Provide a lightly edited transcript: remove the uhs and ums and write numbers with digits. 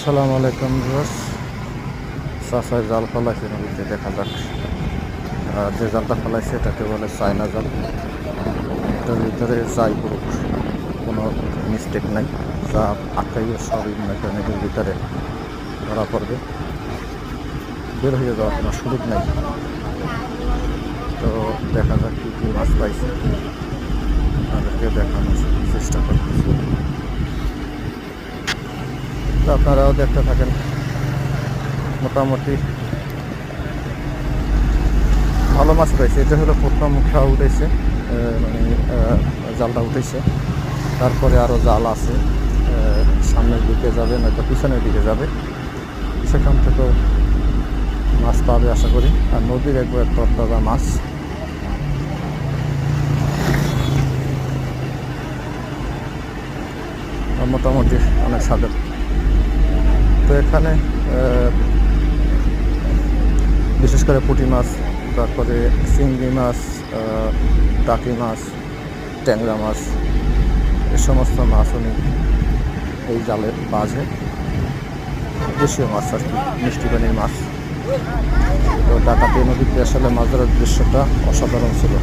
আসসালামু আলাইকুম ভিউয়ার্স। চাষায় জাল ফেলাইছে নদীতে, দেখা যাক। যে জালটা ফেলাইছে এটাকে বলে চায়না জাল। এটার ভিতরে যাই পড়ুক, কোনো মিস্টেক নাই। যা আটকাইয়ে সবই মনে করেন এটার ভিতরে ধরা পড়বে, বের হয়ে যাওয়ার কোনো সুযোগ নাই। তো দেখা যাক কী কী মাছ পাইছে, আপনাদেরকে দেখানোর চেষ্টা করতেছি। তো আপনারাও দেখতে থাকেন। মোটামুটি ভালো মাছ পাইছে। এটা হলো প্রথম মুখা উঠেছে, মানে জালটা উঠেছে। তারপরে আরও জাল আছে, সামনের দিকে যাবে নয়তো পিছনের দিকে যাবে, সেখান থেকেও মাছ পাবে আশা করি। আর নদীর একবার তরতাজা মাছ। মোটামুটি অনেক স্বাদের। তো এখানে বিশেষ করে পুঁটি মাছ, তারপরে চিংড়ি মাছ, টাকি মাছ, ট্যাংরা মাছ, এ সমস্ত মাছ উনি এই জালে বাজে। দেশীয় মাছ আর কি, মিষ্টি পানির মাছ। তো ডাকাতি নদীতে আসলে মাছ ধরার দৃশ্যটা অসাধারণ ছিল।